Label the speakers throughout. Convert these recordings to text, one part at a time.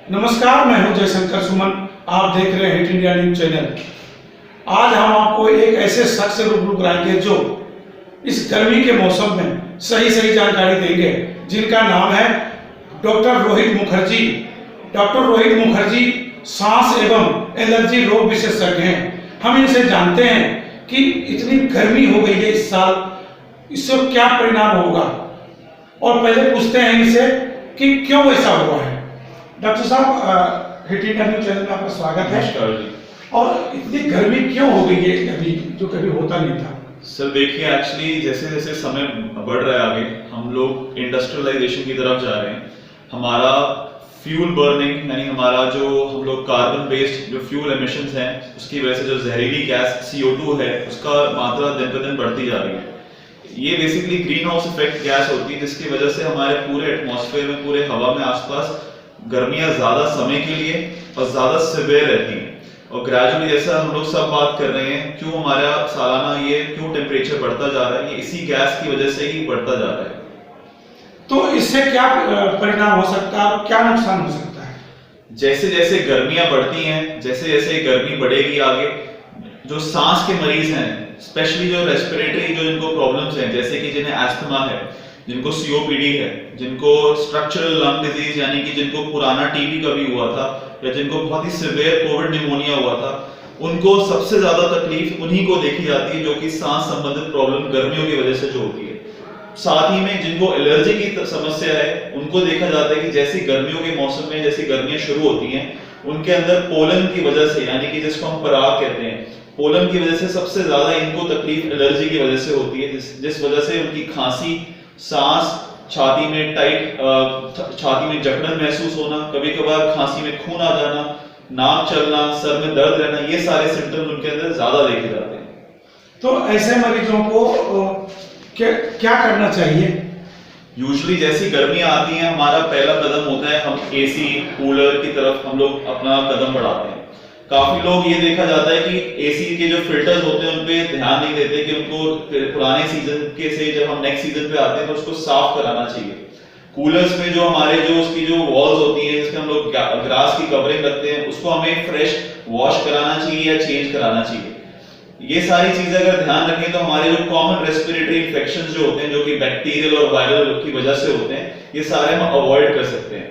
Speaker 1: नमस्कार, मैं हूं जयशंकर सुमन। आप देख रहे हैं हिट इंडिया न्यूज चैनल। आज हम आपको एक ऐसे शख्स से रूबरू कराएंगे जो इस गर्मी के मौसम में सही जानकारी देंगे, जिनका नाम है डॉक्टर रोहित मुखर्जी। डॉक्टर रोहित मुखर्जी सांस एवं एलर्जी रोग विशेषज्ञ हैं। हम इनसे जानते हैं कि इतनी गर्मी हो गई है इस साल, इससे क्या परिणाम होगा, और पहले पूछते हैं इनसे कि क्यों ऐसा हुआ है। डॉक्टर साहब, हिट इंडिया न्यूज चैनल में आपका स्वागत है। और इतनी गर्मी क्यों हो गई है अभी, जो कभी होता नहीं था?
Speaker 2: सर देखिए, एक्चुअली जैसे जैसे समय बढ़ रहा है आगे, हम लोग इंडस्ट्रियलाइजेशन की तरफ जा रहे हैं। हमारा फ्यूल बर्निंग यानी हमारा जो हम लोग कार्बन बेस्ड जो फ्यूल एमिशंस हैं, उसकी वजह से जो जहरीली गैस CO2 है, उसका मात्रा दिन पर दिन बढ़ती जा रही है। ये basically green house effect gas होती है, जिसकी वजह से हमारे पूरे एटमॉस्फेयर में, पूरे हवा में आसपास गर्मियां ज्यादा समय के लिए और ज्यादा सिवियर रहती हैं। और ग्रेजुअली जैसा हम लोग सब बात कर रहे हैं, क्यों हमारा सालाना ये क्यों टेम्परेचर बढ़ता जा रहा है, ये इसी गैस की वजह से ही बढ़ता जा रहा है।
Speaker 1: तो इससे क्या परिणाम हो सकता है, क्या नुकसान हो सकता है?
Speaker 2: जैसे जैसे गर्मियां बढ़ती हैं, जैसे जैसे गर्मी बढ़ेगी आगे, जो सांस के मरीज हैं, स्पेशली जो रेस्पिरेटरी जो जिनको प्रॉब्लम्स हैं, जैसे कि जिन्हें एस्थमा है, जिनको COPD है, जिनको स्ट्रक्चरल लंग डिजीज यानी कि जिनको पुराना TB कभी हुआ था, या जिनको बहुत ही सिवियर कोविड निमोनिया हुआ था, उनको सबसे ज्यादा तकलीफ उन्हीं को देखी जाती है, जो कि सांस संबंधित प्रॉब्लम गर्मियों की वजह से जो होती है। साथ ही में जिनको एलर्जी की समस्या है, उनको देखा जाता है कि जैसी गर्मियों के मौसम में जैसी गर्मियां शुरू होती हैं, उनके अंदर पोलन की वजह से, यानी कि जिसको हम पराग कहते हैं, पोलन की वजह से सबसे ज्यादा इनको तकलीफ एलर्जी की वजह से होती है, जिस वजह से उनकी खांसी, सांस, छाती में टाइट, छाती में जकड़न महसूस होना, कभी कभार खांसी में खून आ जाना, नाक चलना, सर में दर्द रहना, ये सारे सिम्टम्स उनके अंदर ज्यादा देखे जाते हैं।
Speaker 1: तो ऐसे मरीजों को क्या करना चाहिए?
Speaker 2: यूजुअली जैसी गर्मियां आती हैं, हमारा पहला कदम होता है हम AC कूलर की तरफ हम लोग अपना कदम बढ़ाते हैं। काफी लोग ये देखा जाता है कि AC के जो फिल्टर्स होते हैं उन पे ध्यान नहीं देते कि उनको पुराने सीजन के से जब हम नेक्स्ट सीजन पे आते हैं तो उसको साफ कराना चाहिए। कूलर्स में जो हमारे जो उसकी जो वॉल्स होती हैं, जिसमें हम लोग ग्रास की कवरिंग रखते हैं, उसको हमें फ्रेश वॉश कराना चाहिए या चेंज कराना चाहिए। ये सारी चीजें अगर ध्यान रखें तो हमारे जो कॉमन रेस्पिरेटरी इन्फेक्शंस जो होते हैं, जो कि बैक्टीरियल और वायरल की वजह से होते हैं, ये सारे हम अवॉइड कर सकते हैं।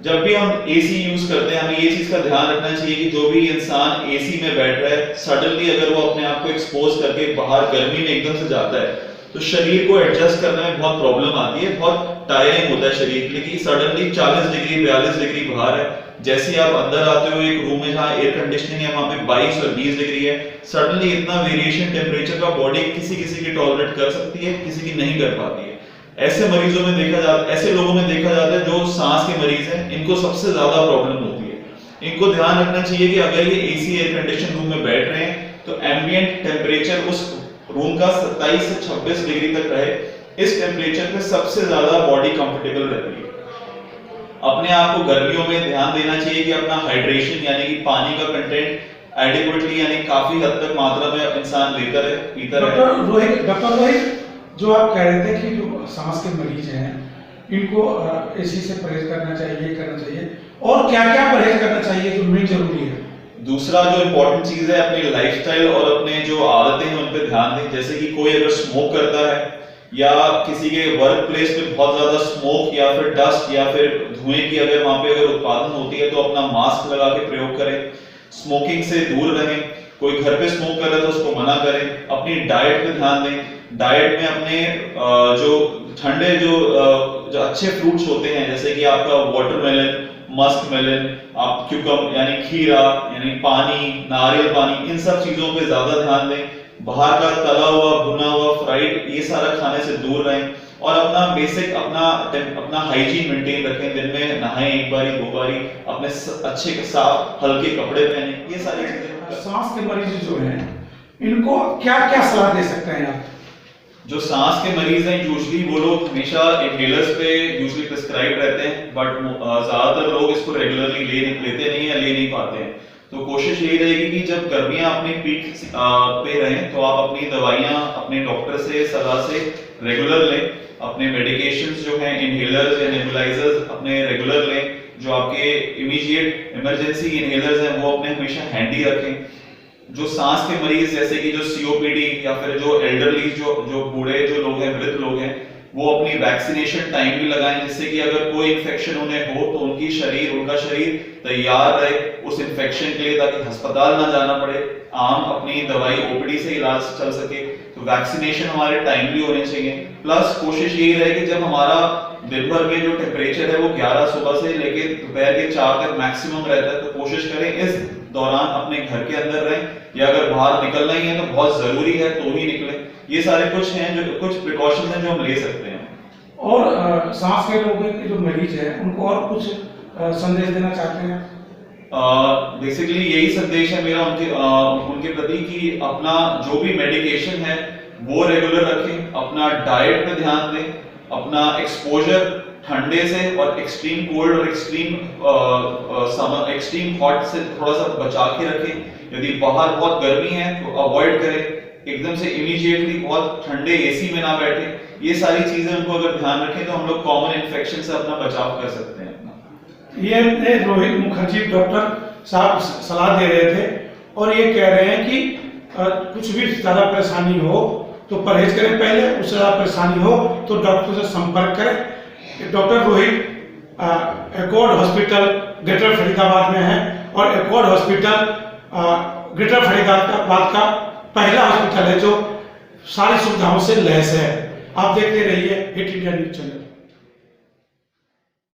Speaker 2: जब भी हम AC यूज करते हैं, हमें ये चीज का ध्यान रखना चाहिए कि जो भी इंसान AC में बैठ रहा है, सडनली अगर वो अपने आप को एक्सपोज करके बाहर गर्मी में एकदम से जाता है, तो शरीर को एडजस्ट करने में बहुत प्रॉब्लम आती है, बहुत टायरिंग होता है शरीर के लिए कि सडनली 40 डिग्री 42 डिग्री बाहर है, जैसे ही आप अंदर आते हो एक रूम में जहां एयर कंडीशनिंग है, वहां पे 22 और 20 डिग्री है, सडनली इतना वेरिएशन टेम्परेचर का बॉडी किसी की टॉलरेट कर सकती है, किसी की नहीं कर पाती है। ऐसे मरीजों में देखा जाता, ऐसे लोगों में देखा जाता है जो सांस के मरीज हैं, इनको सबसे ज्यादा प्रॉब्लम होती है। इनको ध्यान रखना चाहिए कि अगर ये AC एयर कंडीशन रूम में बैठ रहे हैं तो एम्बिएंट टेम्परेचर उस रूम का 27 से 26 डिग्री तक रहे। इस टेम्परेचर पे सबसे ज्यादा बॉडी कंफर्टेबल रहती है। अपने आप को गर्मियों में ध्यान देना चाहिए कि अपना हाइड्रेशन यानी कि पानी का कंटेंट एडिक्वेटली यानी काफी हद तक मात्रा में इंसान लेता रहे, पीता रहे।
Speaker 1: डॉक्टर रोहित, जो आप कह रहे थे कि जो सांस के मरीज हैं, इनको AC से परहेज करना चाहिए, और क्या क्या परहेज करना चाहिए जो मेन जरूरी है?
Speaker 2: दूसरा जो इम्पोर्टेंट चीज है, अपने लाइफस्टाइल और अपने जो आदतें हैं उन पे ध्यान दें। जैसे कि कोई अगर स्मोक करता है या किसी के वर्क प्लेस पे बहुत ज्यादा स्मोक या फिर डस्ट या फिर धुएं की अगर वहां पे अगर उत्पादन होती है, तो अपना मास्क लगा के प्रयोग करें, स्मोकिंग से दूर रहें। कोई घर पे स्मोक कर रहा है तो उसको मना करें। अपनी डाइट पे ध्यान दें। डाइट में अपने जो ठंडे जो अच्छे फ्रूट्स होते हैं, जैसे कि आपका वाटरमेलन, मस्क मेलन, आप क्यूकम यानी खीरा यानी पानी, नारियल पानी, इन सब चीजों पे ज्यादा ध्यान दें। बाहर का तला हुआ, भुना हुआ, फ्राइड, ये सारा खाने से दूर रहें। और अपना बेसिक अपना हाइजीन मेंटेन रखें। दिन में नहाएं एक बारी 2 बारी, अपने अच्छे साफ हल्के कपड़े पहने। ये सारी चीजें।
Speaker 1: सांस के मरीज जो हैं, इनको क्या क्या सलाह दे सकते हैं आप?
Speaker 2: जो सांस के मरीज हैं, यूजुअली वो लोग हमेशा इनहेलर्स पे यूजुअली प्रिस्क्राइब रहते हैं, बट ज्यादातर लोग इसको रेगुलरली लेते नहीं या ले नहीं पाते हैं। तो कोशिश यही रहेगी कि जब गर्मियां अपने पीक पे रहें तो आप अपनी दवाइयां अपने डॉक्टर से सलाह से रेगुलर लें। अपने मेडिकेशंस जो हैं, इनहेलर्स या नेबुलाइजर्स अपने रेगुलर लें। जो आपके इमीडिएट इमरजेंसी इनहेलर्स हैं वो अपने हमेशा हैंडी रखें। जो सांस के मरीज जैसे कि जो सीओपीडी या फिर जो एल्डरली जो बूढ़े जो लोग हैं, वृद्ध लोग हैं, वो अपनी वैक्सीनेशन टाइमली लगाएं, जिससे कि अगर कोई इन्फेक्शन उन्हें हो तो उनका शरीर तैयार रहे उस इन्फेक्शन के लिए, ताकि अस्पताल ना जाना पड़े, आम अपनी दवाई ओपीडी से इलाज चल सके। तो वैक्सीनेशन हमारे टाइमली होने चाहिए। प्लस कोशिश यही रहे कि जब हमारा दिन भर में जो टेम्परेचर है वो 11 सुबह से लेके दोपहर के 4 तक मैक्सिमम रहता है, तो कोशिश करें इस दौरान अपने घर के अंदर रहें, या अगर बाहर निकलना ही है तो बहुत जरूरी है तो ही निकलें। ये सारे कुछ हैं जो कुछ प्रिकॉशंस हैं जो हम ले सकते हैं।
Speaker 1: और सांस के रोग के जो मरीज हैं उनको और कुछ संदेश देना चाहते हैं?
Speaker 2: बेसिकली यही संदेश है मेरा उनके प्रति कि अपना जो भी मेडिकेशन है वो रेगुलर रखें, अपना डाइट पे ध्यान दें, अपना एक्सपोजर ठंडे से और एक्सट्रीम कोल्ड और एक्सट्रीम हॉट से थोड़ा सा बचा के रखें। यदि बाहर बहुत गर्मी है तो अवॉइड करें, एकदम से इमीडिएटली बहुत ठंडे एसी में ना बैठे। ये सारी चीजें उनको अगर ध्यान रखें तो हम लोग कॉमन इन्फेक्शन से अपना बचाव कर सकते हैं।
Speaker 1: ये रोहित मुखर्जी डॉक्टर साहब सलाह दे रहे थे और ये कह रहे हैं कि कुछ भी ज्यादा परेशानी हो तो परहेज करें, पहले उससे ज्यादा परेशानी हो तो डॉक्टर से संपर्क करें। Doctor Rohit accord hospital greater Faridabad में है और एकॉर्ड हॉस्पिटल ग्रेटर फरीदाबाद का पहला हॉस्पिटल है जो सारी सुविधाओं से लैस है। आप देखते रहिए हिट इंडिया न्यूज चैनल।